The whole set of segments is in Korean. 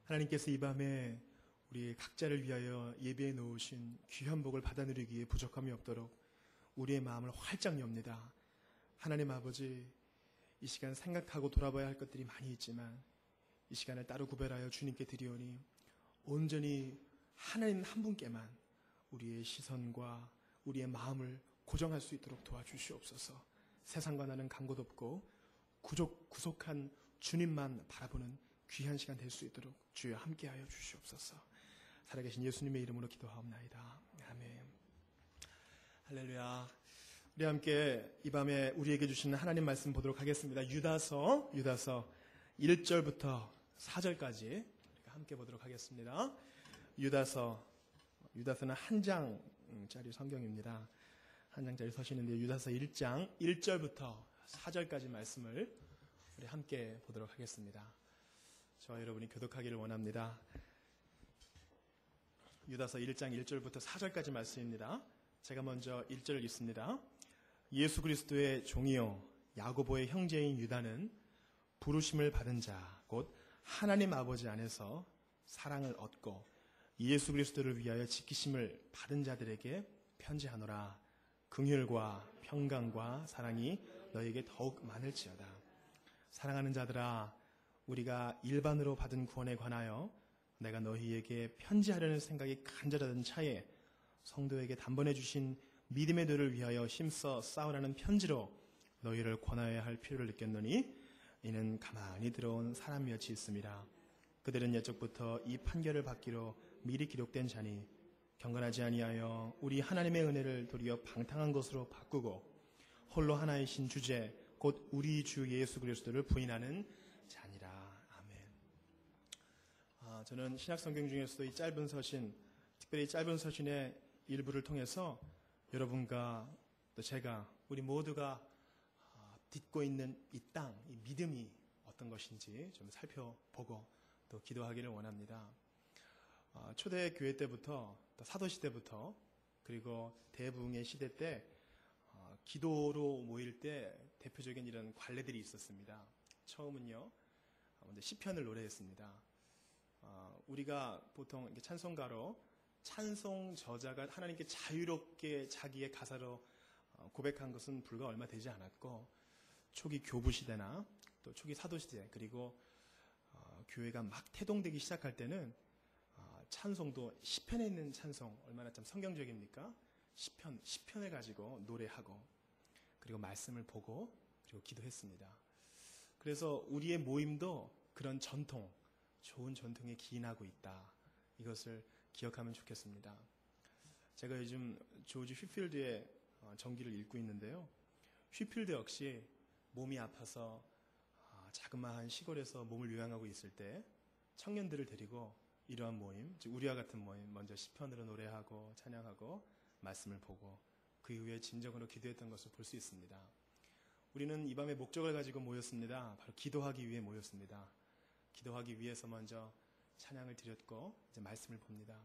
하나님께서 이 밤에 우리 각자를 위하여 예배해 놓으신 귀한 복을 받아 누리기에 부족함이 없도록 우리의 마음을 활짝 엽니다. 하나님 아버지, 이 시간 생각하고 돌아봐야 할 것들이 많이 있지만 이 시간을 따로 구별하여 주님께 드리오니 온전히 하나님 한 분께만 우리의 시선과 우리의 마음을 고정할 수 있도록 도와주시옵소서. 세상과 나는 간 곳 없고 구속한 주님만 바라보는 귀한 시간 될 수 있도록 주여 함께하여 주시옵소서. 살아계신 예수님의 이름으로 기도하옵나이다. 아멘. 할렐루야. 우리 함께 이 밤에 우리에게 주시는 하나님 말씀 보도록 하겠습니다. 유다서 1절부터 4절까지 함께 보도록 하겠습니다. 유다서는 한 장짜리 성경입니다. 한 장짜리 서신인데 유다서 1장 1절부터 4절까지 말씀을 우리 함께 보도록 하겠습니다. 저와 여러분이 교독하기를 원합니다. 유다서 1장 1절부터 4절까지 말씀입니다. 제가 먼저 1절을 읽습니다. 예수 그리스도의 종이요 야고보의 형제인 유다는 부르심을 받은 자, 곧 하나님 아버지 안에서 사랑을 얻고 예수 그리스도를 위하여 지키심을 받은 자들에게 편지하노라. 긍휼과 평강과 사랑이 너에게 더욱 많을지어다. 사랑하는 자들아, 우리가 일반으로 받은 구원에 관하여 내가 너희에게 편지하려는 생각이 간절하던 차에 성도에게 단번에 주신 믿음의 도를 위하여 힘써 싸우라는 편지로 너희를 권하여야 할 필요를 느꼈노니 이는 가만히 들어온 사람이었지 있습니다. 그들은 옛적부터 이 판결을 받기로 미리 기록된 자니 경건하지 아니하여 우리 하나님의 은혜를 도리어 방탕한 것으로 바꾸고 홀로 하나이신 주제 곧 우리 주 예수 그리스도를 부인하는 자니라. 아멘. 저는 신약성경 중에서도 이 짧은 서신, 특별히 짧은 서신의 일부를 통해서 여러분과 또 제가 우리 모두가 딛고 있는 이 땅, 이 믿음이 어떤 것인지 좀 살펴보고 또 기도하기를 원합니다. 초대 교회 때부터 또 사도시대부터 그리고 대부흥의 시대 때 기도로 모일 때 대표적인 이런 관례들이 있었습니다. 처음은요, 먼저 시편을 노래했습니다. 우리가 보통 이렇게 찬송가로 찬송 저자가 하나님께 자유롭게 자기의 가사로 고백한 것은 불과 얼마 되지 않았고, 초기 교부 시대나 또 초기 사도 시대 그리고 교회가 막 태동되기 시작할 때는 찬송도 시편에 있는 찬송, 얼마나 참 성경적입니까? 시편을 가지고 노래하고 그리고 말씀을 보고 그리고 기도했습니다. 그래서 우리의 모임도 그런 전통, 좋은 전통에 기인하고 있다. 이것을 기억하면 좋겠습니다. 제가 요즘 조지 휘필드의 전기를 읽고 있는데요. 휘필드 역시 몸이 아파서 자그마한 시골에서 몸을 요양하고 있을 때 청년들을 데리고 이러한 모임, 즉 우리와 같은 모임, 먼저 시편으로 노래하고 찬양하고 말씀을 보고 그 이후에 진정으로 기도했던 것을 볼 수 있습니다. 우리는 이 밤에 목적을 가지고 모였습니다. 바로 기도하기 위해 모였습니다. 기도하기 위해서 먼저 찬양을 드렸고 이제 말씀을 봅니다.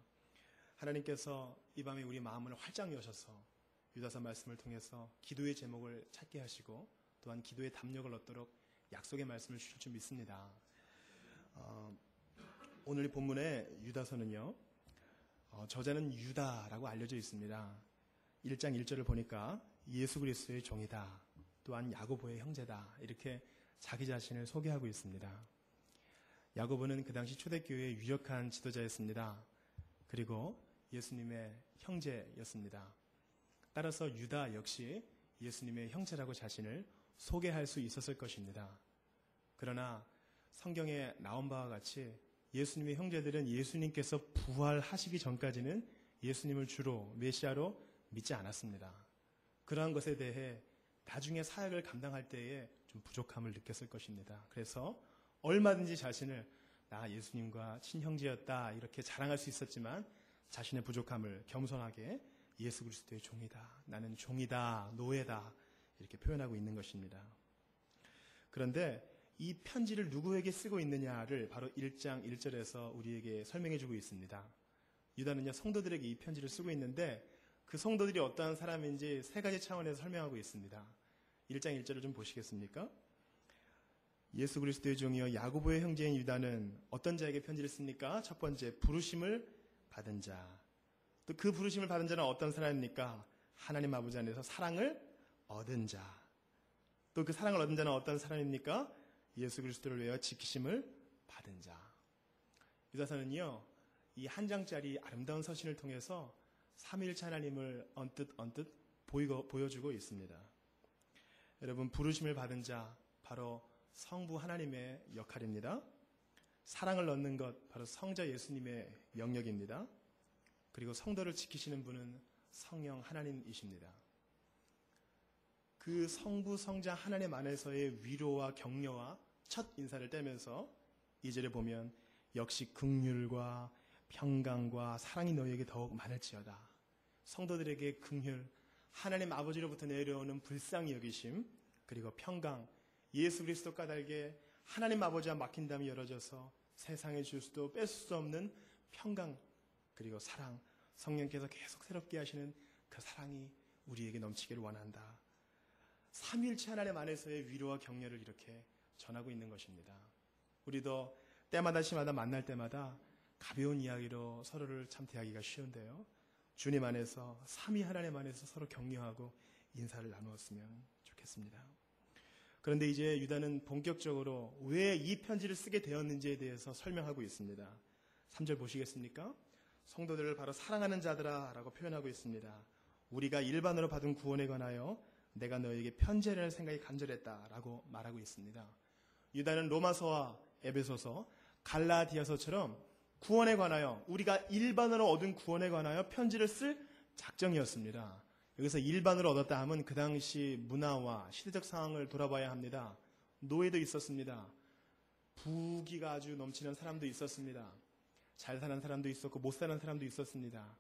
하나님께서 이 밤에 우리 마음을 활짝 여셔서 유다서 말씀을 통해서 기도의 제목을 찾게 하시고 또한 기도의 담력을 얻도록 약속의 말씀을 주실 줄 믿습니다. 오늘 본문의 유다서는요, 저자는 유다라고 알려져 있습니다. 1장 1절을 보니까 예수 그리스도의 종이다, 또한 야고보의 형제다, 이렇게 자기 자신을 소개하고 있습니다. 야고보는 그 당시 초대교회의 유력한 지도자였습니다. 그리고 예수님의 형제였습니다. 따라서 유다 역시 예수님의 형제라고 자신을 소개할 수 있었을 것입니다. 그러나 성경에 나온 바와 같이 예수님의 형제들은 예수님께서 부활하시기 전까지는 예수님을 주로 메시아로 믿지 않았습니다. 그러한 것에 대해 나중에 사역을 감당할 때에 좀 부족함을 느꼈을 것입니다. 그래서 얼마든지 자신을 나 예수님과 친형제였다 이렇게 자랑할 수 있었지만 자신의 부족함을 겸손하게 예수 그리스도의 종이다, 나는 종이다, 노예다 이렇게 표현하고 있는 것입니다. 그런데 이 편지를 누구에게 쓰고 있느냐를 바로 1장 1절에서 우리에게 설명해 주고 있습니다. 유다는요, 성도들에게 이 편지를 쓰고 있는데 그 성도들이 어떠한 사람인지 세 가지 차원에서 설명하고 있습니다. 1장 1절을 좀 보시겠습니까? 예수 그리스도의 종이요 야고보의 형제인 유다는 어떤 자에게 편지를 씁니까? 첫 번째, 부르심을 받은 자. 또 그 부르심을 받은 자는 어떤 사람입니까? 하나님 아버지 안에서 사랑을 얻은 자. 또 그 사랑을 얻은 자는 어떤 사람입니까? 예수 그리스도를 위하여 지키심을 받은 자. 유다서는요, 이 한 장짜리 아름다운 서신을 통해서 삼위일체 하나님을 언뜻 보여주고 있습니다. 여러분, 부르심을 받은 자, 바로 성부 하나님의 역할입니다. 사랑을 얻는 것, 바로 성자 예수님의 영역입니다. 그리고 성도를 지키시는 분은 성령 하나님이십니다. 그 성부, 성자 하나님 안에서의 위로와 격려와 첫 인사를 떼면서 2절에 보면 역시 긍휼과 평강과 사랑이 너희에게 더욱 많을지어다. 성도들에게 긍휼, 하나님 아버지로부터 내려오는 불쌍히 여기심, 그리고 평강, 예수 그리스도 까닭에 하나님 아버지와 막힌 담이 열어져서 세상에 줄 수도 뺄 수 없는 평강, 그리고 사랑, 성령께서 계속 새롭게 하시는 그 사랑이 우리에게 넘치기를 원한다. 삼위일체 하나님 안에서의 위로와 격려를 이렇게 전하고 있는 것입니다. 우리도 때마다 시마다 만날 때마다 가벼운 이야기로 서로를 참 대하기가 쉬운데요, 주님 안에서, 삼위 하나님 안에서 서로 격려하고 인사를 나누었으면 좋겠습니다. 그런데 이제 유다는 본격적으로 왜 이 편지를 쓰게 되었는지에 대해서 설명하고 있습니다. 3절 보시겠습니까? 성도들을 바로 사랑하는 자들아 라고 표현하고 있습니다. 우리가 일반으로 받은 구원에 관하여 내가 너에게 편지를 생각이 간절했다 라고 말하고 있습니다. 유다는 로마서와 에베소서, 갈라디아서처럼 구원에 관하여, 우리가 일반으로 얻은 구원에 관하여 편지를 쓸 작정이었습니다. 여기서 일반으로 얻었다 하면 그 당시 문화와 시대적 상황을 돌아봐야 합니다. 노예도 있었습니다. 부귀가 아주 넘치는 사람도 있었습니다. 잘 사는 사람도 있었고 못 사는 사람도 있었습니다.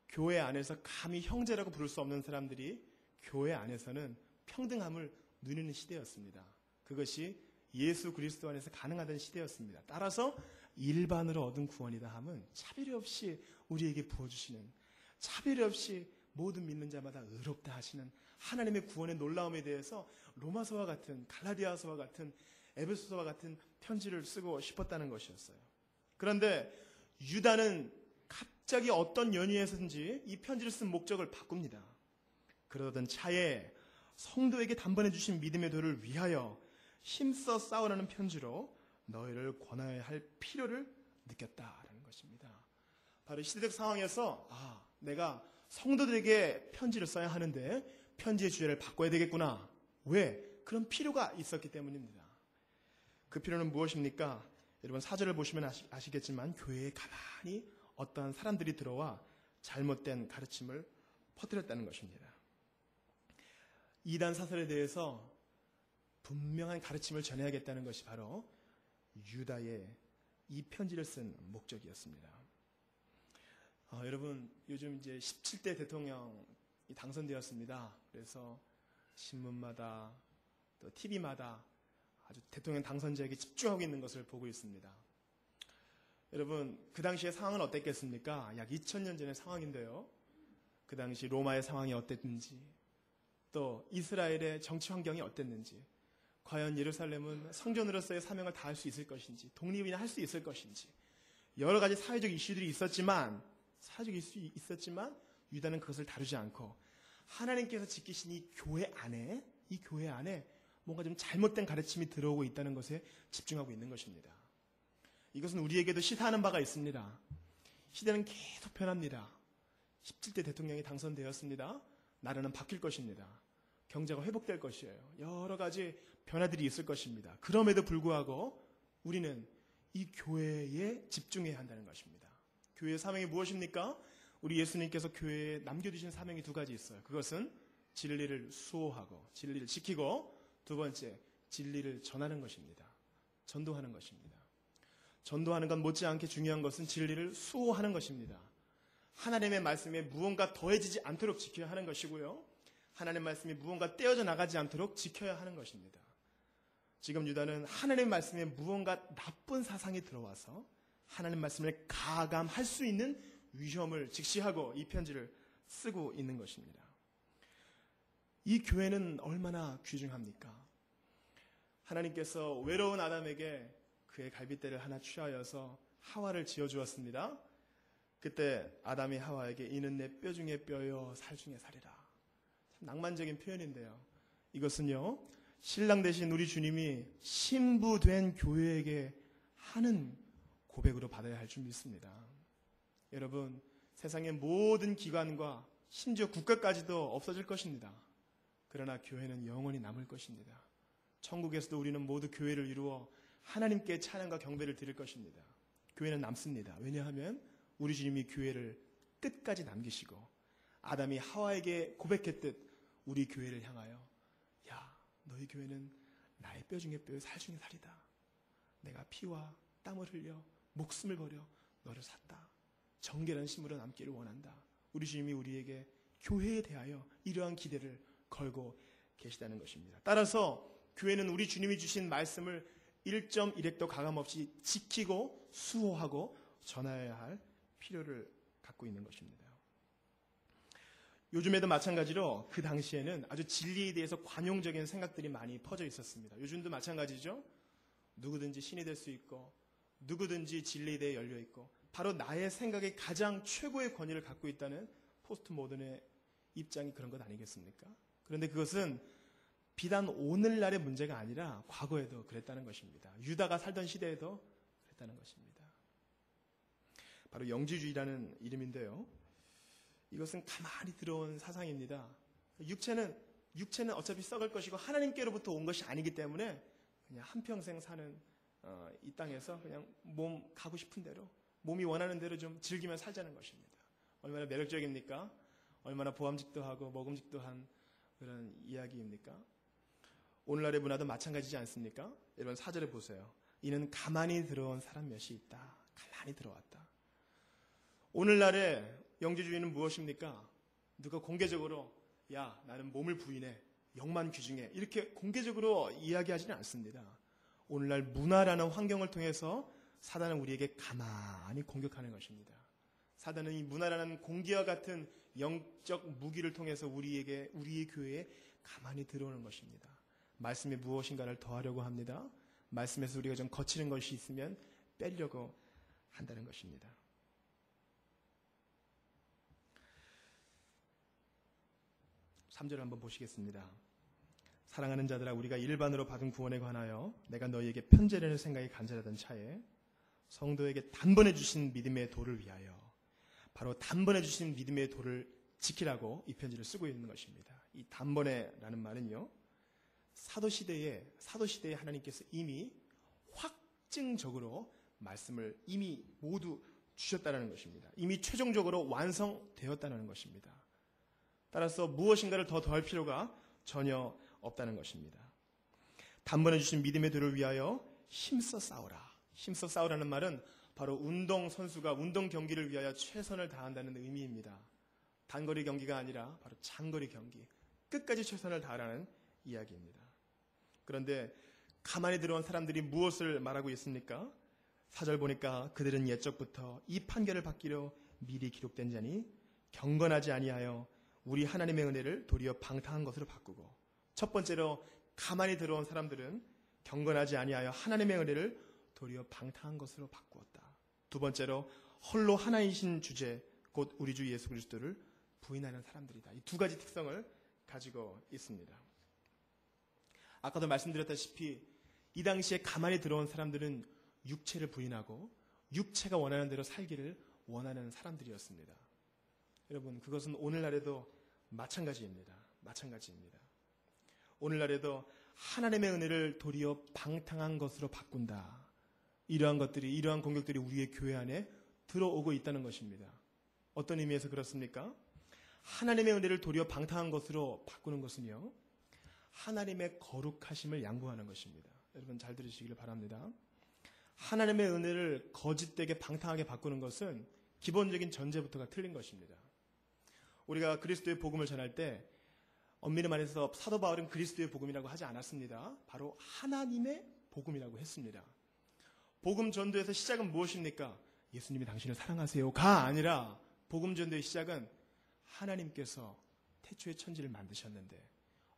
교회 안에서 감히 형제라고 부를 수 없는 사람들이 교회 안에서는 평등함을 누리는 시대였습니다. 그것이 예수 그리스도 안에서 가능하던 시대였습니다. 따라서 일반으로 얻은 구원이다 하면 차별 없이 우리에게 부어주시는, 차별 없이 모든 믿는 자마다 의롭다 하시는 하나님의 구원의 놀라움에 대해서 로마서와 같은, 갈라디아서와 같은, 에베소서와 같은 편지를 쓰고 싶었다는 것이었어요. 그런데 유다는 갑자기 어떤 연유에서든지 이 편지를 쓴 목적을 바꿉니다. 그러던 차에 성도에게 단번에 주신 믿음의 도를 위하여 힘써 싸우라는 편지로 너희를 권하여야 할 필요를 느꼈다라는 것입니다. 바로 시대적 상황에서 내가 성도들에게 편지를 써야 하는데 편지의 주제를 바꿔야 되겠구나. 왜? 그런 필요가 있었기 때문입니다. 그 필요는 무엇입니까? 여러분 4절을 보시면 아시겠지만 교회에 가만히 어떠한 사람들이 들어와 잘못된 가르침을 퍼뜨렸다는 것입니다. 이단 사설에 대해서 분명한 가르침을 전해야겠다는 것이 바로 유다의 이 편지를 쓴 목적이었습니다. 여러분 요즘 이제 17대 대통령이 당선되었습니다. 그래서 신문마다 또 TV마다 아주 대통령 당선자에게 집중하고 있는 것을 보고 있습니다. 여러분 그 당시의 상황은 어땠겠습니까? 약 2000년 전의 상황인데요, 그 당시 로마의 상황이 어땠는지, 또 이스라엘의 정치 환경이 어땠는지, 과연 예루살렘은 성전으로서의 사명을 다할 수 있을 것인지, 독립이나 할 수 있을 것인지, 여러 가지 사회적 이슈들이 있었지만 유다는 그것을 다루지 않고 하나님께서 지키신 이 교회 안에 뭔가 좀 잘못된 가르침이 들어오고 있다는 것에 집중하고 있는 것입니다. 이것은 우리에게도 시사하는 바가 있습니다. 시대는 계속 변합니다. 17대 대통령이 당선되었습니다. 나라는 바뀔 것입니다. 경제가 회복될 것이에요. 여러 가지 변화들이 있을 것입니다. 그럼에도 불구하고 우리는 이 교회에 집중해야 한다는 것입니다. 교회의 사명이 무엇입니까? 우리 예수님께서 교회에 남겨주신 사명이 두 가지 있어요. 그것은 진리를 수호하고 진리를 지키고, 두 번째 진리를 전하는 것입니다. 전도하는 것입니다. 전도하는 것 못지않게 중요한 것은 진리를 수호하는 것입니다. 하나님의 말씀에 무언가 더해지지 않도록 지켜야 하는 것이고요, 하나님의 말씀이 무언가 떼어져 나가지 않도록 지켜야 하는 것입니다. 지금 유다는 하나님의 말씀에 무언가 나쁜 사상이 들어와서 하나님 말씀을 가감할 수 있는 위험을 직시하고 이 편지를 쓰고 있는 것입니다. 이 교회는 얼마나 귀중합니까? 하나님께서 외로운 아담에게 그의 갈빗대를 하나 취하여서 하와를 지어주었습니다. 그때 아담이 하와에게 이는 내 뼈 중에 뼈요 살 중에 살이라. 참 낭만적인 표현인데요. 이것은요, 신랑 되신 우리 주님이 신부된 교회에게 하는 고백으로 받아야 할 줄 믿습니다. 여러분, 세상의 모든 기관과 심지어 국가까지도 없어질 것입니다. 그러나 교회는 영원히 남을 것입니다. 천국에서도 우리는 모두 교회를 이루어 하나님께 찬양과 경배를 드릴 것입니다. 교회는 남습니다. 왜냐하면 우리 주님이 교회를 끝까지 남기시고 아담이 하와에게 고백했듯 우리 교회를 향하여 야, 너희 교회는 나의 뼈 중에 뼈요 살 중에 살이다. 내가 피와 땀을 흘려 목숨을 버려 너를 샀다. 정결한 심으로 남기를 원한다. 우리 주님이 우리에게 교회에 대하여 이러한 기대를 걸고 계시다는 것입니다. 따라서 교회는 우리 주님이 주신 말씀을 1.1획도 가감없이 지키고 수호하고 전하여야 할 필요를 갖고 있는 것입니다. 요즘에도 마찬가지로 그 당시에는 아주 진리에 대해서 관용적인 생각들이 많이 퍼져 있었습니다. 요즘도 마찬가지죠. 누구든지 신이 될 수 있고 누구든지 진리에 대해 열려 있고 바로 나의 생각에 가장 최고의 권위를 갖고 있다는 포스트 모던의 입장이 그런 것 아니겠습니까? 그런데 그것은 비단 오늘날의 문제가 아니라 과거에도 그랬다는 것입니다. 유다가 살던 시대에도 그랬다는 것입니다. 바로 영지주의라는 이름인데요. 이것은 가만히 들어온 사상입니다. 육체는 어차피 썩을 것이고 하나님께로부터 온 것이 아니기 때문에 그냥 한평생 사는 이 땅에서 그냥 몸 가고 싶은 대로 몸이 원하는 대로 좀 즐기며 살자는 것입니다. 얼마나 매력적입니까? 얼마나 보암직도 하고 먹음직도 한 그런 이야기입니까? 오늘날의 문화도 마찬가지지 않습니까? 여러분 4절에 보세요. 이는 가만히 들어온 사람 몇이 있다. 가만히 들어왔다. 오늘날의 영지주의는 무엇입니까? 누가 공개적으로 야 나는 몸을 부인해 영만 귀중해 이렇게 공개적으로 이야기하지는 않습니다. 오늘날 문화라는 환경을 통해서 사단은 우리에게 가만히 공격하는 것입니다. 사단은 이 문화라는 공기와 같은 영적 무기를 통해서 우리의 교회에 가만히 들어오는 것입니다. 말씀이 무엇인가를 더하려고 합니다. 말씀에서 우리가 좀 거치는 것이 있으면 빼려고 한다는 것입니다. (3절) 한번 보시겠습니다. 사랑하는 자들아 우리가 일반으로 받은 구원에 관하여 내가 너희에게 편지를 생각이 간절하던 차에 성도에게 단번에 주신 믿음의 도를 위하여 바로 단번에 주신 믿음의 도를 지키라고 이 편지를 쓰고 있는 것입니다. 이 단번에라는 말은요. 사도시대에 하나님께서 이미 확증적으로 말씀을 이미 모두 주셨다는 것입니다. 이미 최종적으로 완성되었다는 것입니다. 따라서 무엇인가를 더 더할 필요가 전혀 없다는 것입니다. 단번에 주신 믿음의 도를 위하여 힘써 싸우라. 힘써 싸우라는 말은 바로 운동선수가 운동 경기를 위하여 최선을 다한다는 의미입니다. 단거리 경기가 아니라 바로 장거리 경기. 끝까지 최선을 다하라는 이야기입니다. 그런데 가만히 들어온 사람들이 무엇을 말하고 있습니까? 4절 보니까 그들은 옛적부터 이 판결을 받기로 미리 기록된 자니 경건하지 아니하여 우리 하나님의 은혜를 도리어 방탕한 것으로 바꾸고 첫 번째로 가만히 들어온 사람들은 경건하지 아니하여 하나님의 은혜를 도리어 방탕한 것으로 바꾸었다. 두 번째로 홀로 하나이신 주제 곧 우리 주 예수 그리스도를 부인하는 사람들이다. 이 두 가지 특성을 가지고 있습니다. 아까도 말씀드렸다시피 이 당시에 가만히 들어온 사람들은 육체를 부인하고 육체가 원하는 대로 살기를 원하는 사람들이었습니다. 여러분 그것은 오늘날에도 마찬가지입니다. 오늘날에도 하나님의 은혜를 도리어 방탕한 것으로 바꾼다. 이러한 공격들이 우리의 교회 안에 들어오고 있다는 것입니다. 어떤 의미에서 그렇습니까? 하나님의 은혜를 도리어 방탕한 것으로 바꾸는 것은요. 하나님의 거룩하심을 양보하는 것입니다. 여러분 잘 들으시기를 바랍니다. 하나님의 은혜를 거짓되게 방탕하게 바꾸는 것은 기본적인 전제부터가 틀린 것입니다. 우리가 그리스도의 복음을 전할 때 엄밀히 말해서 사도 바울은 그리스도의 복음이라고 하지 않았습니다. 바로 하나님의 복음이라고 했습니다. 복음 전도에서 시작은 무엇입니까? 예수님이 당신을 사랑하세요가 아니라 복음 전도의 시작은 하나님께서 태초에 천지를 만드셨는데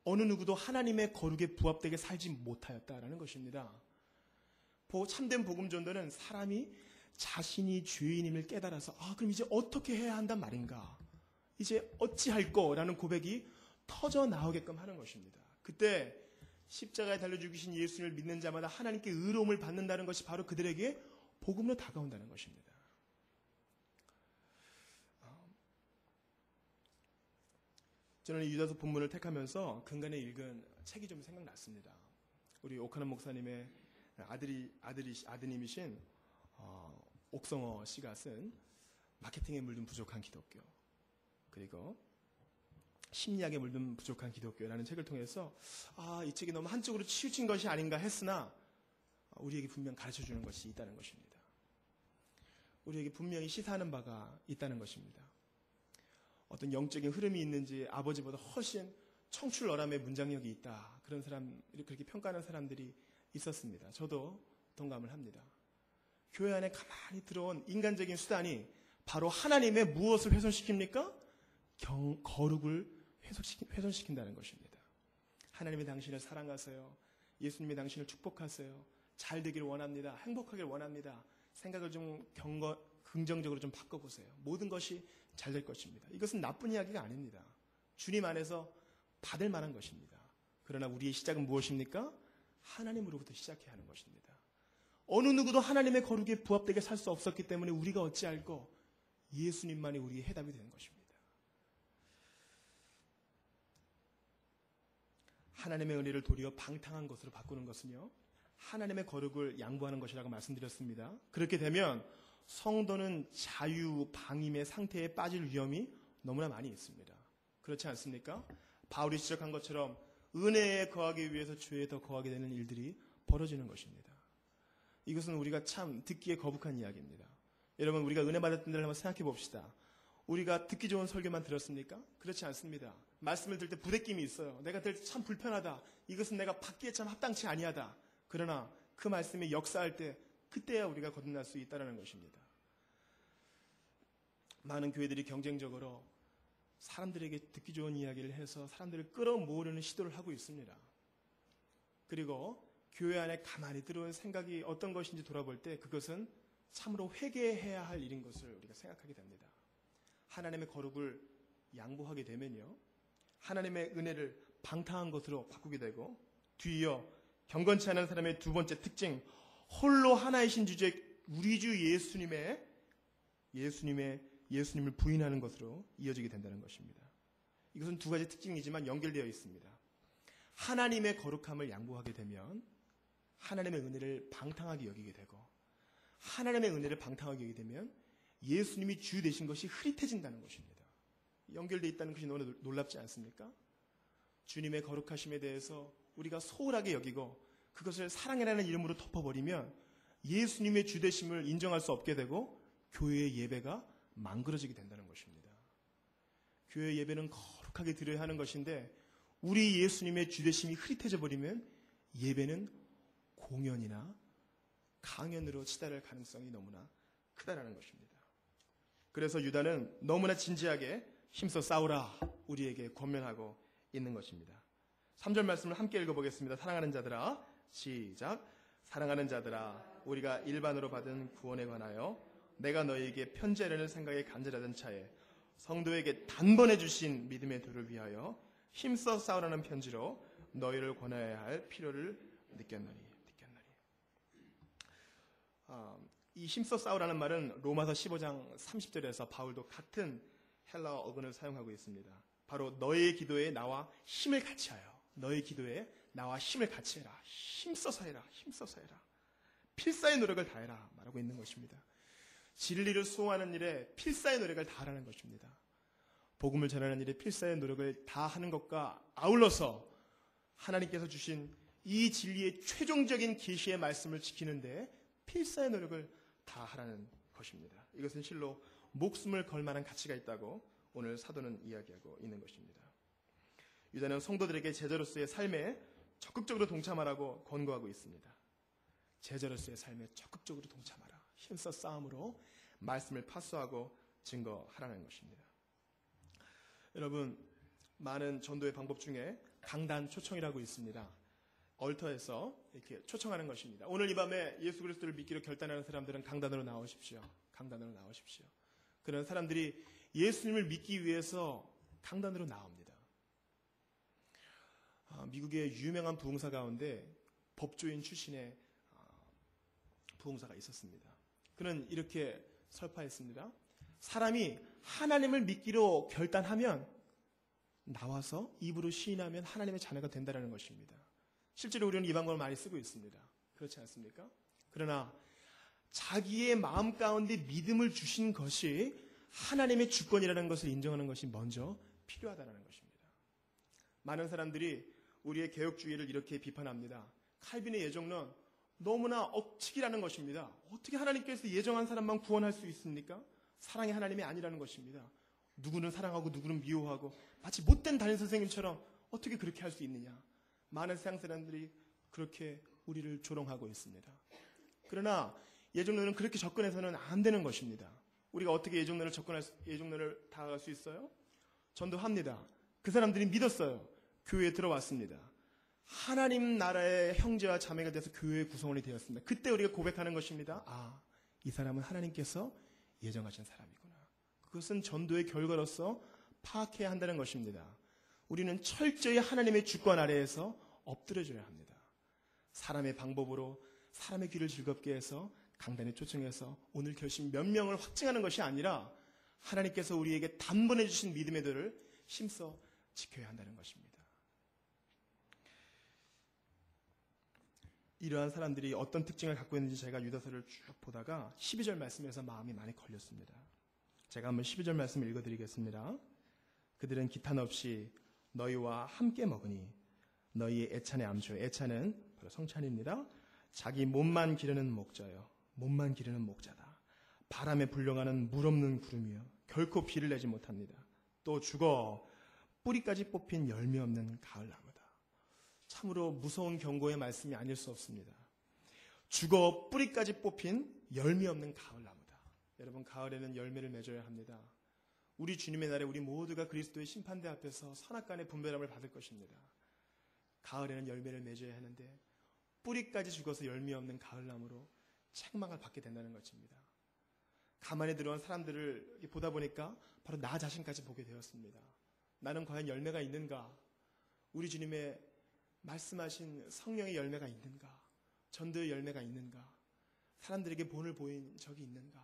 어느 누구도 하나님의 거룩에 부합되게 살지 못하였다라는 것입니다. 참된 복음 전도는 사람이 자신이 죄인임을 깨달아서 그럼 이제 어떻게 해야 한단 말인가? 이제 어찌할 거라는 고백이 터져 나오게끔 하는 것입니다. 그때 십자가에 달려 죽으신 예수님을 믿는 자마다 하나님께 의로움을 받는다는 것이 바로 그들에게 복음으로 다가온다는 것입니다. 저는 이 유다서 본문을 택하면서 근간에 읽은 책이 좀 생각났습니다. 우리 오카남 목사님의 아드님이신 옥성어 씨가 쓴 마케팅에 물든 부족한 기독교, 그리고 심리학에 물든 부족한 기독교라는 책을 통해서 이 책이 너무 한쪽으로 치우친 것이 아닌가 했으나 우리에게 분명 가르쳐주는 것이 있다는 것입니다. 우리에게 분명히 시사하는 바가 있다는 것입니다. 어떤 영적인 흐름이 있는지 아버지보다 훨씬 청출어람의 문장력이 있다. 그런 사람, 그렇게 평가하는 사람들이 있었습니다. 저도 동감을 합니다. 교회 안에 가만히 들어온 인간적인 수단이 바로 하나님의 무엇을 훼손시킵니까? 거룩을 훼손시킨다는 것입니다. 하나님이 당신을 사랑하세요. 예수님이 당신을 축복하세요. 잘 되기를 원합니다. 행복하기를 원합니다. 생각을 좀 긍정적으로 좀 바꿔보세요. 모든 것이 잘 될 것입니다. 이것은 나쁜 이야기가 아닙니다. 주님 안에서 받을 만한 것입니다. 그러나 우리의 시작은 무엇입니까? 하나님으로부터 시작해야 하는 것입니다. 어느 누구도 하나님의 거룩에 부합되게 살 수 없었기 때문에 우리가 어찌할꼬? 예수님만이 우리의 해답이 되는 것입니다. 하나님의 은혜를 도리어 방탕한 것으로 바꾸는 것은요, 하나님의 거룩을 양보하는 것이라고 말씀드렸습니다. 그렇게 되면 성도는 자유방임의 상태에 빠질 위험이 너무나 많이 있습니다. 그렇지 않습니까? 바울이 지적한 것처럼 은혜에 거하기 위해서 죄에 더 거하게 되는 일들이 벌어지는 것입니다. 이것은 우리가 참 듣기에 거북한 이야기입니다. 여러분, 우리가 은혜 받았던 데를 한번 생각해 봅시다. 우리가 듣기 좋은 설교만 들었습니까? 그렇지 않습니다. 말씀을 들을 때 부대낌이 있어요. 내가 들을 때 참 불편하다. 이것은 내가 받기에 참 합당치 아니하다. 그러나 그 말씀이 역사할 때 그때야 우리가 거듭날 수 있다는 것입니다. 많은 교회들이 경쟁적으로 사람들에게 듣기 좋은 이야기를 해서 사람들을 끌어모으려는 시도를 하고 있습니다. 그리고 교회 안에 가만히 들어온 생각이 어떤 것인지 돌아볼 때 그것은 참으로 회개해야 할 일인 것을 우리가 생각하게 됩니다. 하나님의 거룩을 양보하게 되면요, 하나님의 은혜를 방탕한 것으로 바꾸게 되고, 뒤이어 경건치 않은 사람의 두 번째 특징, 홀로 하나이신 주제 우리 주 예수님을 부인하는 것으로 이어지게 된다는 것입니다. 이것은 두 가지 특징이지만 연결되어 있습니다. 하나님의 거룩함을 양보하게 되면 하나님의 은혜를 방탕하게 여기게 되고, 하나님의 은혜를 방탕하게 여기게 되면 예수님이 주 되신 것이 흐릿해진다는 것입니다. 연결되어 있다는 것이 너무 놀랍지 않습니까? 주님의 거룩하심에 대해서 우리가 소홀하게 여기고 그것을 사랑이라는 이름으로 덮어버리면 예수님의 주되심을 인정할 수 없게 되고 교회의 예배가 망그러지게 된다는 것입니다. 교회 예배는 거룩하게 드려야 하는 것인데 우리 예수님의 주되심이 흐릿해져 버리면 예배는 공연이나 강연으로 치달을 가능성이 너무나 크다라는 것입니다. 그래서 유다는 너무나 진지하게 힘써 싸우라 우리에게 권면하고 있는 것입니다. 3절 말씀을 함께 읽어보겠습니다. 사랑하는 자들아, 시작. 사랑하는 자들아, 우리가 일반으로 받은 구원에 관하여 내가 너희에게 편지하려는 생각에 간절하던 차에 성도에게 단번에 주신 믿음의 도를 위하여 힘써 싸우라는 편지로 너희를 권하여야 할 필요를 느꼈노니. 이 힘써 싸우라는 말은 로마서 15장 30절에서 바울도 같은 헬라어 어근을 사용하고 있습니다. 바로 너의 기도에 나와 힘을 같이 하여, 너의 기도에 나와 힘을 같이 해라. 힘써서 해라. 힘써서 해라. 필사의 노력을 다해라 말하고 있는 것입니다. 진리를 수호하는 일에 필사의 노력을 다하라는 것입니다. 복음을 전하는 일에 필사의 노력을 다하는 것과 아울러서 하나님께서 주신 이 진리의 최종적인 계시의 말씀을 지키는데 필사의 노력을 다하라는 것입니다. 이것은 실로 목숨을 걸 만한 가치가 있다고 오늘 사도는 이야기하고 있는 것입니다. 유다는 성도들에게 제자로서의 삶에 적극적으로 동참하라고 권고하고 있습니다. 제자로서의 삶에 적극적으로 동참하라. 힘써 싸움으로 말씀을 파수하고 증거하라는 것입니다. 여러분, 많은 전도의 방법 중에 강단 초청이라고 있습니다. 얼터에서 이렇게 초청하는 것입니다. 오늘 이 밤에 예수 그리스도를 믿기로 결단하는 사람들은 강단으로 나오십시오. 강단으로 나오십시오. 그런 사람들이 예수님을 믿기 위해서 강단으로 나옵니다. 미국의 유명한 부흥사 가운데 법조인 출신의 부흥사가 있었습니다. 그는 이렇게 설파했습니다. 사람이 하나님을 믿기로 결단하면 나와서 입으로 시인하면 하나님의 자녀가 된다는 것입니다. 실제로 우리는 이 방법을 많이 쓰고 있습니다. 그렇지 않습니까? 그러나 자기의 마음 가운데 믿음을 주신 것이 하나님의 주권이라는 것을 인정하는 것이 먼저 필요하다는 것입니다. 많은 사람들이 우리의 개혁주의를 이렇게 비판합니다. 칼빈의 예정론 너무나 억측이라는 것입니다. 어떻게 하나님께서 예정한 사람만 구원할 수 있습니까? 사랑이 하나님이 아니라는 것입니다. 누구는 사랑하고 누구는 미워하고 마치 못된 담임선생님처럼 어떻게 그렇게 할 수 있느냐. 많은 세상 사람들이 그렇게 우리를 조롱하고 있습니다. 그러나 예정론은 그렇게 접근해서는 안 되는 것입니다. 우리가 어떻게 예정론을 다가갈 수 있어요? 전도합니다. 그 사람들이 믿었어요. 교회에 들어왔습니다. 하나님 나라의 형제와 자매가 돼서 교회의 구성원이 되었습니다. 그때 우리가 고백하는 것입니다. 아, 이 사람은 하나님께서 예정하신 사람이구나. 그것은 전도의 결과로서 파악해야 한다는 것입니다. 우리는 철저히 하나님의 주권 아래에서 엎드려줘야 합니다. 사람의 방법으로 사람의 귀를 즐겁게 해서 강단에 초청해서 오늘 결심 몇 명을 확증하는 것이 아니라 하나님께서 우리에게 단번에 주신 믿음의 도를 힘써 지켜야 한다는 것입니다. 이러한 사람들이 어떤 특징을 갖고 있는지 제가 유다서를 쭉 보다가 12절 말씀에서 마음이 많이 걸렸습니다. 제가 한번 12절 말씀을 읽어드리겠습니다. 그들은 기탄 없이 너희와 함께 먹으니 너희의 애찬의 암초, 애찬은 바로 성찬입니다. 자기 몸만 기르는 목자요, 몸만 기르는 목자다. 바람에 불려가는 물 없는 구름이요, 결코 비를 내지 못합니다. 또 죽어 뿌리까지 뽑힌 열매 없는 가을나무다. 참으로 무서운 경고의 말씀이 아닐 수 없습니다. 죽어 뿌리까지 뽑힌 열매 없는 가을나무다. 여러분, 가을에는 열매를 맺어야 합니다. 우리 주님의 날에 우리 모두가 그리스도의 심판대 앞에서 선악간의 분별함을 받을 것입니다. 가을에는 열매를 맺어야 하는데 뿌리까지 죽어서 열매 없는 가을나무로 책망을 받게 된다는 것입니다. 가만히 들어온 사람들을 보다 보니까 바로 나 자신까지 보게 되었습니다. 나는 과연 열매가 있는가? 우리 주님의 말씀하신 성령의 열매가 있는가? 전도의 열매가 있는가? 사람들에게 본을 보인 적이 있는가?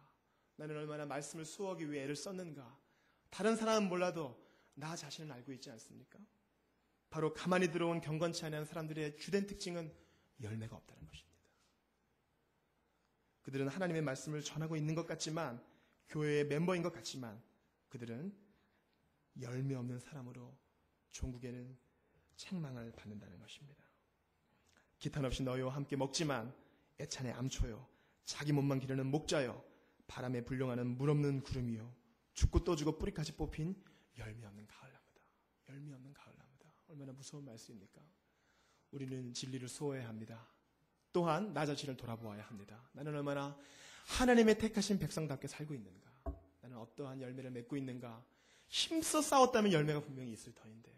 나는 얼마나 말씀을 수호하기 위해 애를 썼는가? 다른 사람은 몰라도 나 자신은 알고 있지 않습니까? 바로 가만히 들어온 경건치 않은 사람들의 주된 특징은 열매가 없다는 것입니다. 그들은 하나님의 말씀을 전하고 있는 것 같지만, 교회의 멤버인 것 같지만, 그들은 열매 없는 사람으로 종국에는 책망을 받는다는 것입니다. 기탄 없이 너희와 함께 먹지만 애찬의 암초요, 자기 몸만 기르는 목자요, 바람에 불령하는 물 없는 구름이요, 죽고 또 죽어 뿌리까지 뽑힌 열매 없는 가을나무다. 열매 없는 가을나무다. 얼마나 무서운 말씀입니까? 우리는 진리를 수호해야 합니다. 또한 나 자신을 돌아보아야 합니다. 나는 얼마나 하나님의 택하신 백성답게 살고 있는가? 나는 어떠한 열매를 맺고 있는가? 힘써 싸웠다면 열매가 분명히 있을 터인데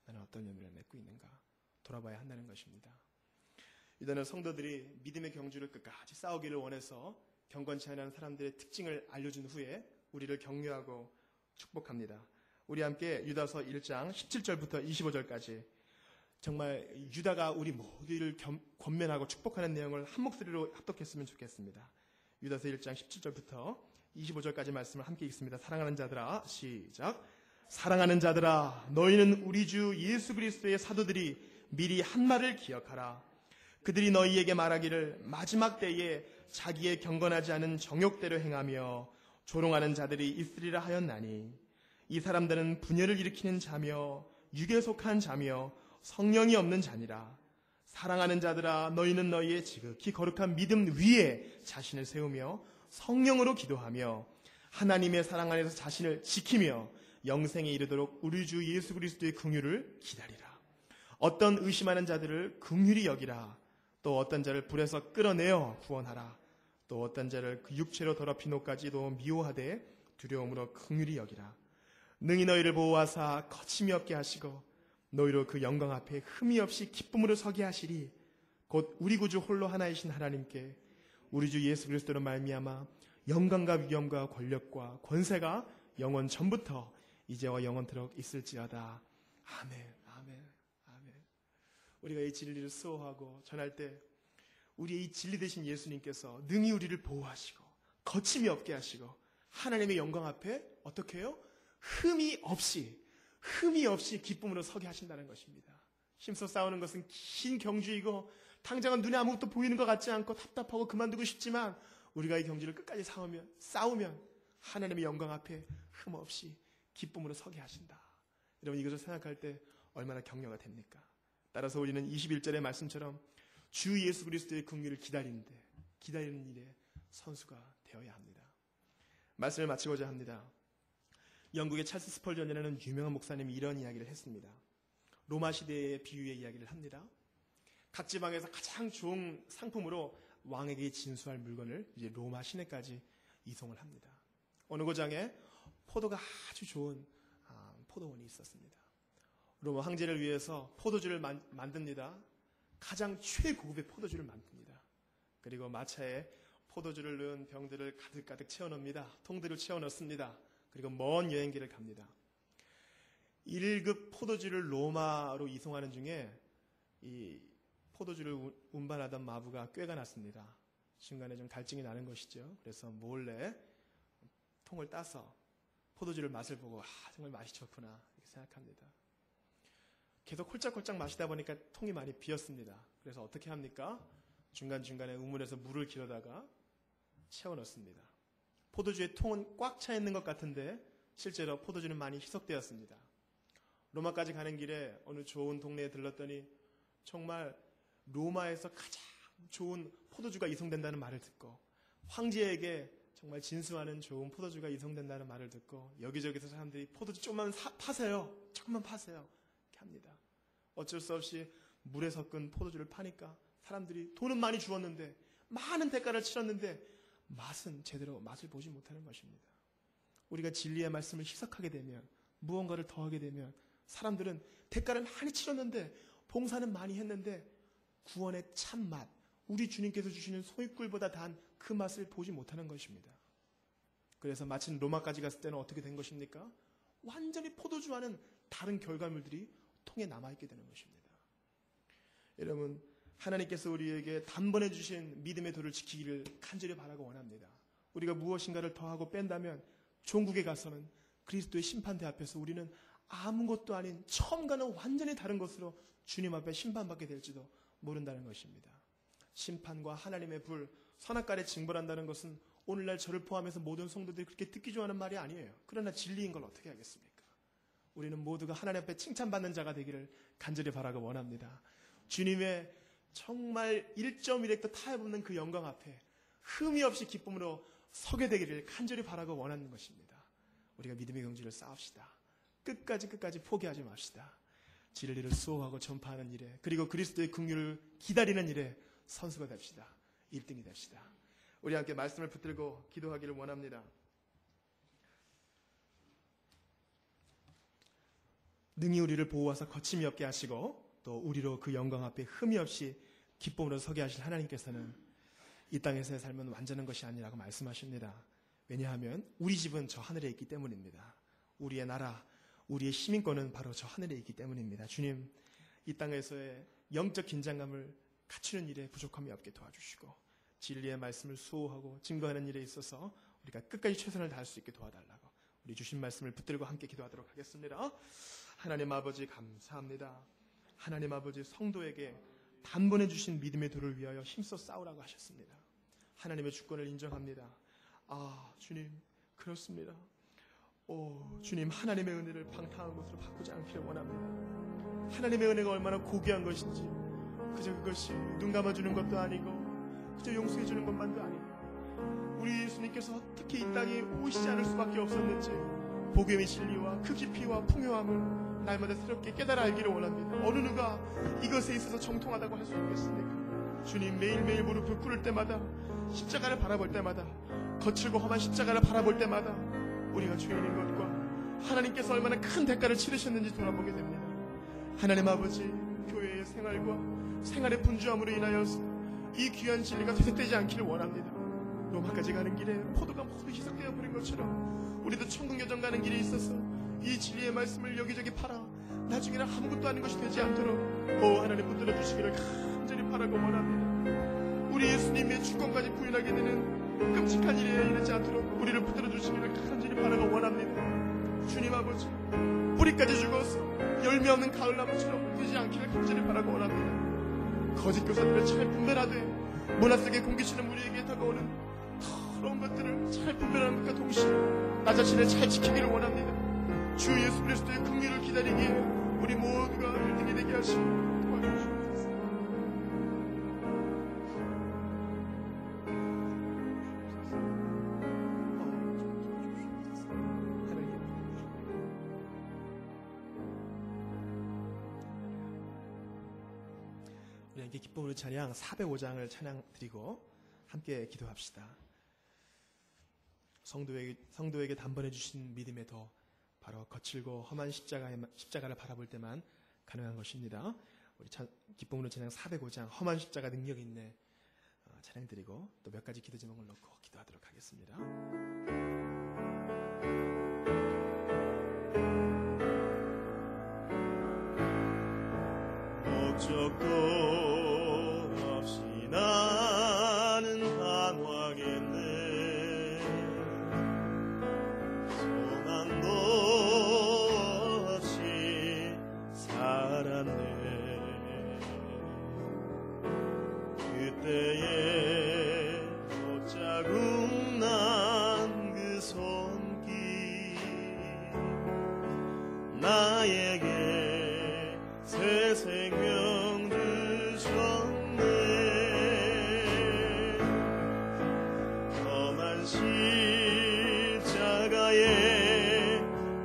나는 어떤 열매를 맺고 있는가? 돌아봐야 한다는 것입니다. 유다는 성도들이 믿음의 경주를 끝까지 싸우기를 원해서 경건치 않은 사람들의 특징을 알려준 후에 우리를 격려하고 축복합니다. 우리 함께 유다서 1장 17절부터 25절까지 정말 유다가 우리 모두를 권면하고 축복하는 내용을 한 목소리로 합독했으면 좋겠습니다. 유다서 1장 17절부터 25절까지 말씀을 함께 읽습니다. 사랑하는 자들아, 시작. 사랑하는 자들아, 너희는 우리 주 예수 그리스도의 사도들이 미리 한 말을 기억하라. 그들이 너희에게 말하기를 마지막 때에 자기의 경건하지 않은 정욕대로 행하며 조롱하는 자들이 있으리라 하였나니, 이 사람들은 분열을 일으키는 자며 육에 속한 자며 성령이 없는 자니라. 사랑하는 자들아, 너희는 너희의 지극히 거룩한 믿음 위에 자신을 세우며 성령으로 기도하며 하나님의 사랑 안에서 자신을 지키며 영생에 이르도록 우리 주 예수 그리스도의 긍휼을 기다리라. 어떤 의심하는 자들을 긍휼히 여기라. 또 어떤 자를 불에서 끌어내어 구원하라. 또 어떤 자를 그 육체로 더럽히노까지도 미워하되 두려움으로 긍휼히 여기라. 능히 너희를 보호하사 거침이 없게 하시고 너희로 그 영광 앞에 흠이 없이 기쁨으로 서게 하시리. 곧 우리 구주 홀로 하나이신 하나님께 우리 주 예수 그리스도로 말미암아 영광과 위엄과 권력과 권세가 영원 전부터 이제와 영원토록 있을지어다. 아멘, 아멘, 아멘. 우리가 이 진리를 수호하고 전할 때 우리의 이 진리 되신 예수님께서 능히 우리를 보호하시고 거침이 없게 하시고 하나님의 영광 앞에 어떻게 해요? 흠이 없이 기쁨으로 서게 하신다는 것입니다. 힘써 싸우는 것은 긴 경주이고 당장은 눈에 아무것도 보이는 것 같지 않고 답답하고 그만두고 싶지만 우리가 이 경주를 끝까지 싸우면 하나님의 영광 앞에 흠 없이 기쁨으로 서게 하신다. 여러분 이것을 생각할 때 얼마나 격려가 됩니까? 따라서 우리는 21절의 말씀처럼 주 예수 그리스도의 긍휼을 기다리는 일에 선수가 되어야 합니다. 말씀을 마치고자 합니다. 영국의 찰스 스펄전이라는 유명한 목사님이 이런 이야기를 했습니다. 로마 시대의 비유의 이야기를 합니다. 각 지방에서 가장 좋은 상품으로 왕에게 진수할 물건을 이제 로마 시내까지 이송을 합니다. 어느 고장에 포도가 아주 좋은 포도원이 있었습니다. 로마 황제를 위해서 포도주를 만듭니다. 가장 최고급의 포도주를 만듭니다. 그리고 마차에 포도주를 넣은 병들을 가득가득 채워넣습니다. 통들을 채워넣습니다. 그리고 먼 여행길을 갑니다. 1급 포도주를 로마로 이송하는 중에 이 포도주를 운반하던 마부가 꾀가 났습니다. 중간에 좀 갈증이 나는 것이죠. 그래서 몰래 통을 따서 포도주를 맛을 보고 정말 맛이 좋구나 이렇게 생각합니다. 계속 홀짝홀짝 마시다 보니까 통이 많이 비었습니다. 그래서 어떻게 합니까? 중간중간에 우물에서 물을 길어다가 채워 넣습니다. 포도주의 통은 꽉 차 있는 것 같은데 실제로 포도주는 많이 희석되었습니다. 로마까지 가는 길에 어느 좋은 동네에 들렀더니 정말 로마에서 가장 좋은 포도주가 이송된다는 말을 듣고 황제에게 정말 진수하는 좋은 포도주가 이송된다는 말을 듣고 여기저기서 사람들이 포도주 조금만 파세요. 조금만 파세요. 이렇게 합니다. 어쩔 수 없이 물에 섞은 포도주를 파니까 사람들이 돈은 많이 주었는데 많은 대가를 치렀는데 맛은 제대로 맛을 보지 못하는 것입니다. 우리가 진리의 말씀을 희석하게 되면 무언가를 더하게 되면 사람들은 대가를 많이 치렀는데 봉사는 많이 했는데 구원의 참맛, 우리 주님께서 주시는 소입꿀보다 단 그 맛을 보지 못하는 것입니다. 그래서 마침 로마까지 갔을 때는 어떻게 된 것입니까? 완전히 포도주와는 다른 결과물들이 통에 남아있게 되는 것입니다. 여러분, 하나님께서 우리에게 단번에 주신 믿음의 도를 지키기를 간절히 바라고 원합니다. 우리가 무엇인가를 더하고 뺀다면 종국에 가서는 그리스도의 심판대 앞에서 우리는 아무것도 아닌 처음과는 완전히 다른 것으로 주님 앞에 심판받게 될지도 모른다는 것입니다. 심판과 하나님의 불, 선악간에 징벌한다는 것은 오늘날 저를 포함해서 모든 성도들이 그렇게 듣기 좋아하는 말이 아니에요. 그러나 진리인 걸 어떻게 하겠습니까? 우리는 모두가 하나님 앞에 칭찬받는 자가 되기를 간절히 바라고 원합니다. 주님의 정말 1.1획도 타협없는 그 영광 앞에 흠이 없이 기쁨으로 서게 되기를 간절히 바라고 원하는 것입니다. 우리가 믿음의 경주를 싸웁시다. 끝까지 포기하지 맙시다. 진리를 수호하고 전파하는 일에 그리고 그리스도의 긍휼을 기다리는 일에 선수가 됩시다. 1등이 됩시다. 우리 함께 말씀을 붙들고 기도하기를 원합니다. 능히 우리를 보호하사 거침이 없게 하시고 또 우리로 그 영광 앞에 흠이 없이 기쁨으로 서게 하실 하나님께서는 이 땅에서의 삶은 완전한 것이 아니라고 말씀하십니다. 왜냐하면 우리 집은 저 하늘에 있기 때문입니다. 우리의 나라, 우리의 시민권은 바로 저 하늘에 있기 때문입니다. 주님, 이 땅에서의 영적 긴장감을 갖추는 일에 부족함이 없게 도와주시고 진리의 말씀을 수호하고 증거하는 일에 있어서 우리가 끝까지 최선을 다할 수 있게 도와달라고 우리 주신 말씀을 붙들고 함께 기도하도록 하겠습니다. 하나님 아버지 감사합니다. 하나님 아버지 성도에게 단번에 주신 믿음의 도를 위하여 힘써 싸우라고 하셨습니다. 하나님의 주권을 인정합니다. 주님 그렇습니다. 주님 하나님의 은혜를 방탕한 것으로 바꾸지 않기를 원합니다. 하나님의 은혜가 얼마나 고귀한 것인지 그저 그것이 눈 감아주는 것도 아니고 그저 용서해주는 것만도 아니고 우리 예수님께서 특히 이 땅에 오시지 않을 수밖에 없었는지 복음의 진리와 그 깊이와 풍요함을 날마다 새롭게 깨달아 알기를 원합니다. 어느 누가 이것에 있어서 정통하다고 할 수 있겠습니까? 주님 매일매일 무릎을 꿇을 때마다 십자가를 바라볼 때마다 거칠고 험한 십자가를 바라볼 때마다 우리가 죄인인 것과 하나님께서 얼마나 큰 대가를 치르셨는지 돌아보게 됩니다. 하나님 아버지, 교회의 생활과 생활의 분주함으로 인하여서 이 귀한 진리가 퇴색되지 않기를 원합니다. 로마까지 가는 길에 포도가 모두 희석되어 버린 것처럼 우리도 천국 여정 가는 길에 있어서 이 진리의 말씀을 여기저기 팔아 나중에는 아무것도 아닌 것이 되지 않도록 하나님 붙들어 주시기를 간절히 바라고 원합니다. 우리 예수님의 주권까지 부인하게 되는 끔찍한 일에 이르지 않도록 우리를 붙들어 주시기를 간절히 바라고 원합니다. 주님 아버지, 뿌리까지 죽어서 열매 없는 가을나무처럼 되지 않기를 간절히 바라고 원합니다. 거짓 교사들을 잘 분별하되 문화 속에 공기치는 우리에게 다가오는 더러운 것들을 잘 분별하는 것과 동시에 나 자신을 잘 지키기를 원합니다. 주 예수 그리스도의 긍휼을 기다리기에 우리 모두가 1등이 되게 하시고 도와주시옵소서. 우리 함께 기쁨으로 찬양 405장을 찬양 드리고 함께 기도합시다. 성도에게 단번해 주신 믿음의 더 바로 거칠고 험한 십자가를 바라볼 때만 가능한 것입니다. 우리 기쁨으로 찬양 405장 험한 십자가 능력 있네 찬양 드리고 또 몇 가지 기도 제목을 놓고 기도하도록 하겠습니다. 목적도 없이 나는 방황했네. 소망도 없이 살았네. 그때에 옷자국 난 그 손길 나에게 새 생명 주셨네. 험한 십자가에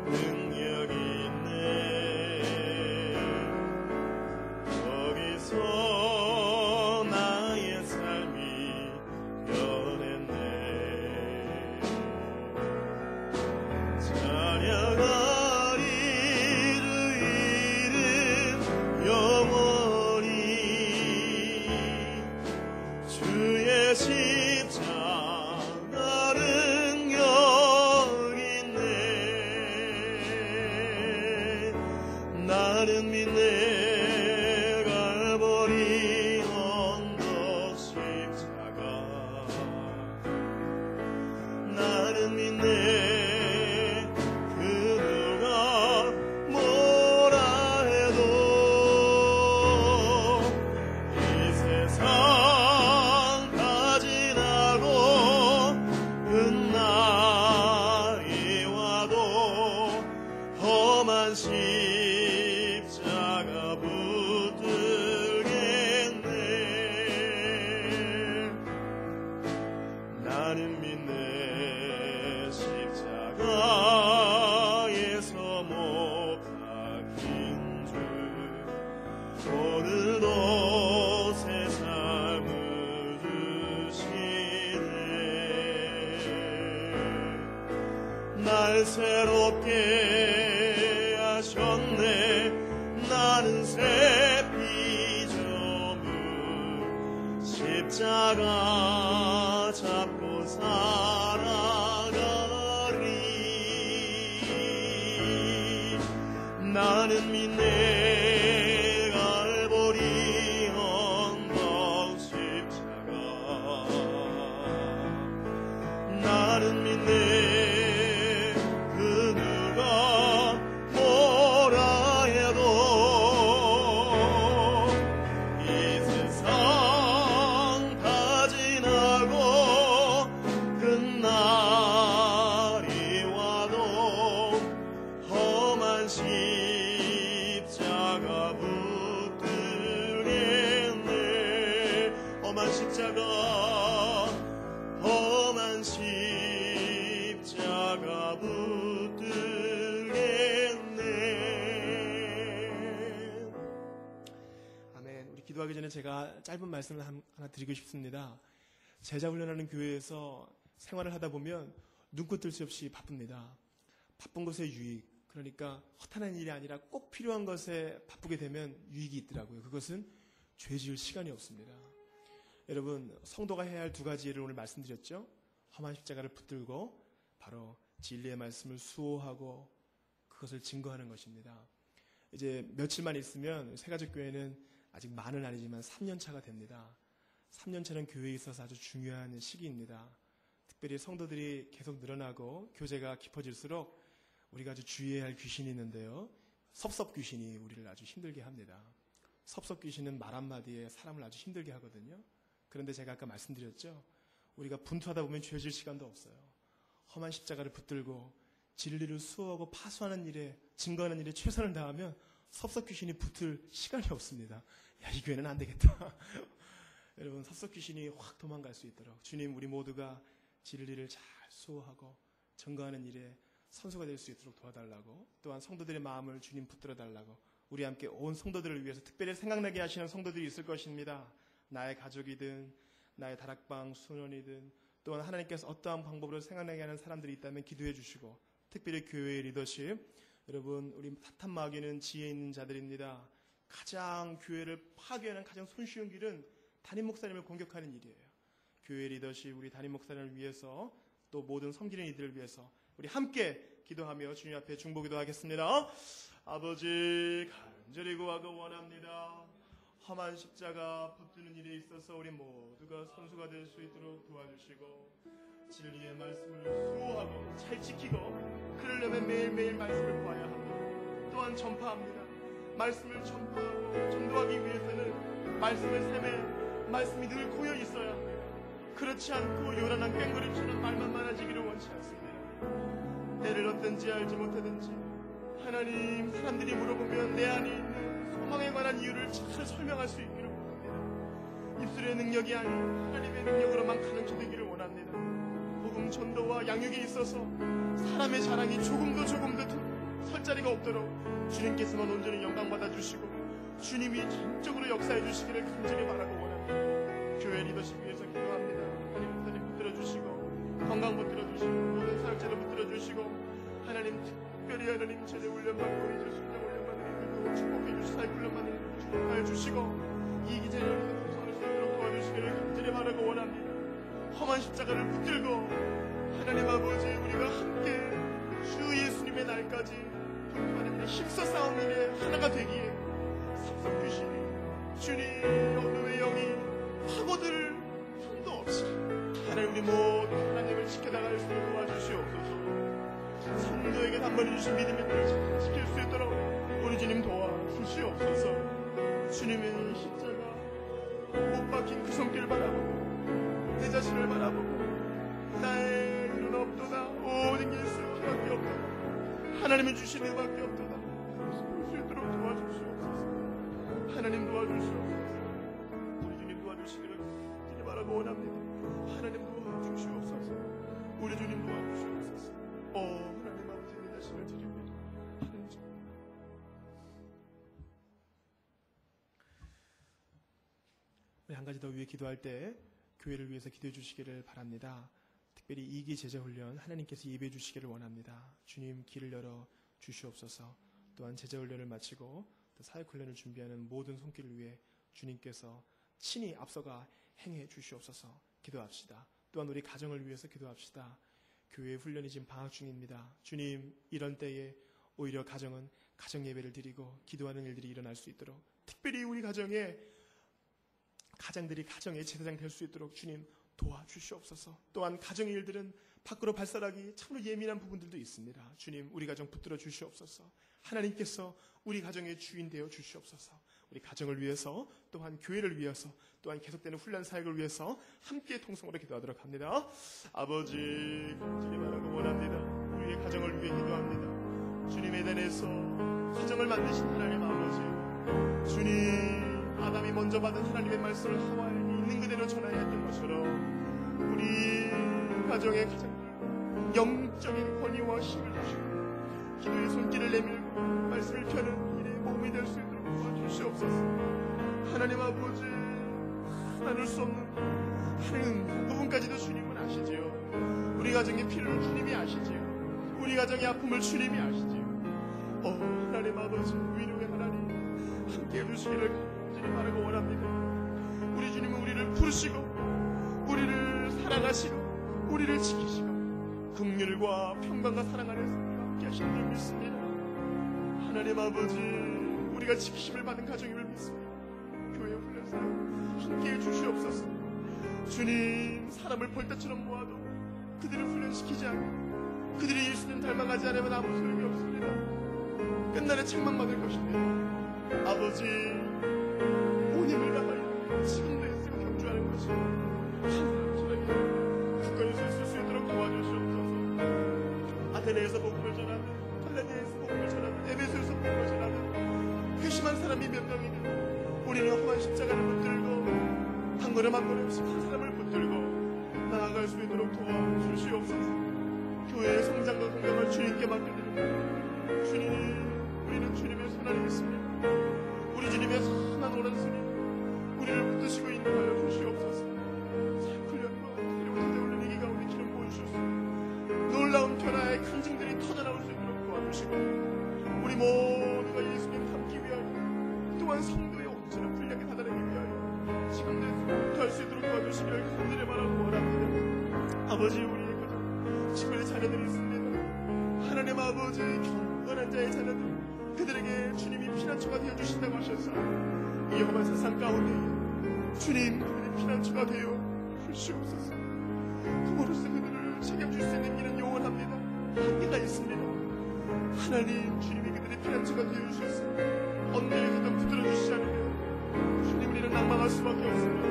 능력이 있네. 거기서 나의 삶이 변했네. 찬양하리를 이름 영원히 주의 십자가 능력 있네. 나는 믿네. 갈보리 언덕 십자가 나는 믿네. 그 누가 뭐라 해도 이 세상 다 지나고 끝날이 와도 험한 십자가 붙들겠네. 나는 믿네. 십자가에서 못 박힌 주 오늘도 새 삶을 주시네. 날 새롭게 하셨네. 나는 새 피조물 십자가 잡고 살아가리. 나는 믿네. 갈보리 언덕 십자가 나는 믿네. 그 누가 뭐라 해도 이 세상 다 지나고 끝날이 와도 험한 십자가 붙들겠네. 험한 십자가 붙들겠네. 아멘. 우리 기도하기 전에 제가 짧은 말씀을 하나 드리고 싶습니다. 제자 훈련하는 교회에서 생활을 하다 보면 눈코 뜰 새 없이 바쁩니다. 바쁜 것의 유익, 그러니까 허탄한 일이 아니라 꼭 필요한 것에 바쁘게 되면 유익이 있더라고요. 그것은 죄 지을 시간이 없습니다. 여러분, 성도가 해야 할 두 가지 일을 오늘 말씀드렸죠. 험한 십자가를 붙들고 바로 진리의 말씀을 수호하고 그것을 증거하는 것입니다. 이제 며칠만 있으면 새가족교회는 아직 만은 아니지만 3년차가 됩니다. 3년차는 교회에 있어서 아주 중요한 시기입니다. 특별히 성도들이 계속 늘어나고 교제가 깊어질수록 우리가 아주 주의해야 할 귀신이 있는데요. 섭섭귀신이 우리를 아주 힘들게 합니다. 섭섭귀신은 말 한마디에 사람을 아주 힘들게 하거든요. 그런데 제가 아까 말씀드렸죠. 우리가 분투하다 보면 죄질 시간도 없어요. 험한 십자가를 붙들고 진리를 수호하고 파수하는 일에, 증거하는 일에 최선을 다하면 섭섭귀신이 붙을 시간이 없습니다. 야, 이 교회는 안 되겠다. 여러분, 섭섭귀신이 확 도망갈 수 있도록 주님, 우리 모두가 진리를 잘 수호하고 증거하는 일에 선수가 될 수 있도록 도와달라고, 또한 성도들의 마음을 주님 붙들어 달라고, 우리 함께 온 성도들을 위해서 특별히 생각나게 하시는 성도들이 있을 것입니다. 나의 가족이든 나의 다락방 수련이든 또한 하나님께서 어떠한 방법으로 생각나게 하는 사람들이 있다면 기도해 주시고, 특별히 교회의 리더십, 여러분, 우리 사탄 마귀는 지혜 있는 자들입니다. 가장 교회를 파괴하는 가장 손쉬운 길은 담임 목사님을 공격하는 일이에요. 교회 리더십, 우리 담임 목사님을 위해서, 또 모든 섬기는 이들을 위해서 우리 함께 기도하며 주님 앞에 중보기도 하겠습니다. 아버지, 간절히 구하고 원합니다. 험한 십자가 붙드는 일에 있어서 우리 모두가 선수가 될 수 있도록 도와주시고, 진리의 말씀을 수호하고 잘 지키고, 그러려면 매일매일 말씀을 보아야 합니다. 또한 전파합니다. 말씀을 전파하고 전도하기 위해서는 말씀의 샘에 말씀이 늘 고여 있어야 합니다. 그렇지 않고 요란한 꽹과리처럼 말만 많아지기를 원치 않습니다. 때를 어떤지 알지 못하든지 하나님, 사람들이 물어보면 내 안에 있는 소망에 관한 이유를 잘 설명할 수 있기를 원합니다. 입술의 능력이 아닌 하나님의 능력으로만 가능케 되기를 원합니다. 복음 전도와 양육에 있어서 사람의 자랑이 조금도 설 자리가 없도록 주님께서만 온전히 영광 받아주시고 주님이 전적으로 역사해 주시기를 간절히 바라고 원합니다. 교회 리더십 위해서 기도합니다. 하나님 목사님 붙들어주시고, 건강 붙들어주시고, 모든 사역자를 붙들어주시고, 하나님 특별히 하나님 제대 훈련받고 이제 순장 훈련받는 이들도 축복해 주시고, 사역 훈련받는 이들도 축복하여 주시고, 이 기자를 풍성할 수 있도록 도와주시기를 간절히 바라고 원합니다. 험한 십자가를 붙들고 하나님 아버지, 우리가 함께 주 예수님의 날까지 하나님의 힘써 싸운 일에 하나가 되기에 섭섭귀신이 주님 어둠의 영이 파고들 힘도 없이 하나님 우리 모두 하나님을 지켜나갈 수 있도록 도와주시옵소서. 성도에게 단번에 주신 믿음의 뜰을 잘 지킬 수 있도록 우리 주님 도와주시옵소서. 주님의 십자가 못 박힌 그 손길을 바라보고 내 자신을 바라보고 나의 일은 없도다, 오직 예수 피밖에 없도다, 하나님이 주신 은밖에 없도다 볼 수 있도록 도와주시옵소서. 하나님 도와주시옵소서. 우리 주님 도와주시기를 간절히 바라고 원합니다. 하나님 도와주시옵소서. 우리 주님 도와주시옵소서. 하나님 아버지, 내 자신을 드립니다. 하나님 우리 한 가지 더 위해 기도할 때 교회를 위해서 기도해 주시기를 바랍니다. 특별히 2기 제자훈련 하나님께서 예배해 주시기를 원합니다. 주님 길을 열어 주시옵소서. 또한 제자훈련을 마치고 또 사역훈련을 준비하는 모든 손길을 위해 주님께서 친히 앞서가 행해 주시옵소서. 기도합시다. 또한 우리 가정을 위해서 기도합시다. 교회 훈련이 지금 방학 중입니다. 주님, 이런 때에 오히려 가정은 가정 예배를 드리고 기도하는 일들이 일어날 수 있도록, 특별히 우리 가장들이 가정의 제사장 될 수 있도록 주님 도와주시옵소서. 또한 가정의 일들은 밖으로 발설하기 참으로 예민한 부분들도 있습니다. 주님, 우리 가정 붙들어 주시옵소서. 하나님께서 우리 가정의 주인 되어 주시옵소서. 우리 가정을 위해서, 또한 교회를 위해서, 또한 계속되는 훈련 사역을 위해서 함께 통성으로 기도하도록 합니다. 아버지, 간절히 바라고 원합니다. 우리의 가정을 위해 기도합니다. 주님의 단에서 가정을 만드신 하나님 아버지, 주님, 아담이 먼저 받은 하나님의 말씀을 하와에게 있는 그대로 전하여 했던 것처럼 우리 가정의 가장들 영적인 권위와 힘을 주시고 기도의 손길을 내밀고 말씀을 펴는 일에 몸이 될 수 있도록 도와주시옵소서. 하나님 아버지, 나눌 수 없는 하는 부분까지도 주님은 아시지요. 우리 가정의 필요를 주님이 아시지요. 우리 가정의 아픔을 주님이 아시지요. 하나님 아버지, 위로의 하나님 함께 해주시기를 간절히 바라고 원합니다. 우리 주님은 우리를 부르시고 우리를 사랑하시고 우리를 지키시고 긍휼과 평강과 사랑 안에서 함께 하시는 줄 믿습니다. 하나님 아버지, 우리가 지키심을 받은 가정임을 믿습니다. 교회 훈련사 함께해 주시옵소서. 주님, 사람을 벌떼처럼 모아도 그들을 훈련시키지 않고 그들이 예수님 닮아가지 않으면 아무 소용이 없습니다. 끝날에 책망받을 것입니다. 아버지, 온 힘을 다하여 지금도 예수를 경주하는 것이 하나님처럼 굳건히 설 수 있도록 도와주시옵소서. 아테네에서 복음을 전하는, 갈라디아에서 복음을 전하는, 에베소에서 복음을 전하는 회심한 사람이 몇 명이냐. 우리는 험한 십자가를 붙들고 한 걸음 한 걸음씩 한 사람을 붙들고 나아갈 수 있도록 도와주시옵소서. 교회의 성장과 건강을 주님께 맡겨드립니다. 주님, 우리는 주님의 손 안에 있습니다. 우리 주님의 선한 오른손이 우리를 붙드시고 인도하여 주시옵소서. 훈련과 새로운 세대 올리기 가운데 기름 부어주셔서 놀라운 변화의 간증들이 터져나올 수 있도록 도와주시고, 우리 모두가 예수님 닮기 위하여 또한 성도의 온전한 분량에 다다르기 위하여 지금도 할 수 있도록 도와주시기를 간절히 바라고 원합니다. 아버지, 우리의 가정, 특별히 자녀들이 있습니다. 하나님 아버지, 경건한 자의 자녀들, 그들에게 주님이 피난처가 되어주신다고 하셔서 이 험한 세상 가운데 주님, 그들이 피난처가 되어 주시옵소서. 그로써 그들을 책임질 수 있는 일은 영원합니다. 한계가 있습니다. 하나님, 주님이 그들의 피난처가 되어주셔서 언제에서도 붙들어주시지 않으면 주님, 우리는 낭망할 수밖에 없습니다.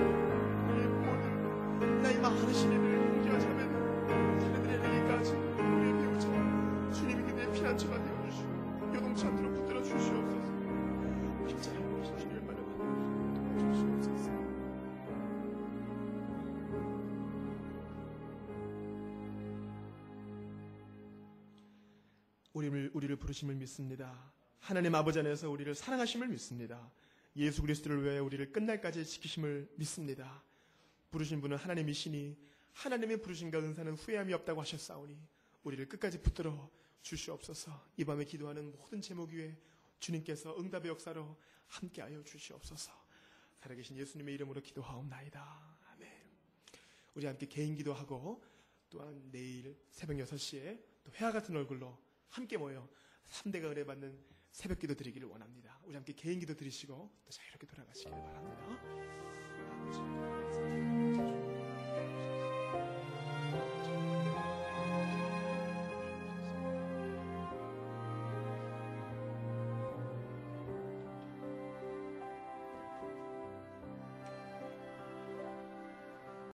우리 부모들, 나이 많으신 이들, 형제와 자매들, 자녀들에게까지 우리의 배우자 주님이 그들의 피난처가 되어주시고 요동치 않도록 붙들어 주시옵소서. 십자가에 오신 주님을 말하고 주시옵소서. 우리를 부르심을 믿습니다. 하나님 아버지 안에서 우리를 사랑하심을 믿습니다. 예수 그리스도를 위해 우리를 끝날까지 지키심을 믿습니다. 부르신 분은 하나님이시니 하나님의 부르심과 은사는 후회함이 없다고 하셨사오니 우리를 끝까지 붙들어 주시옵소서. 이 밤에 기도하는 모든 제목 위에 주님께서 응답의 역사로 함께하여 주시옵소서. 살아계신 예수님의 이름으로 기도하옵나이다. 아멘. 우리 함께 개인 기도하고 또한 내일 새벽 6시에 또 회와 같은 얼굴로 함께 모여 3대가 은혜 받는 새벽 기도 드리기를 원합니다. 우리 함께 개인 기도 드리시고 또 자유롭게 돌아가시기를 바랍니다. 아버지,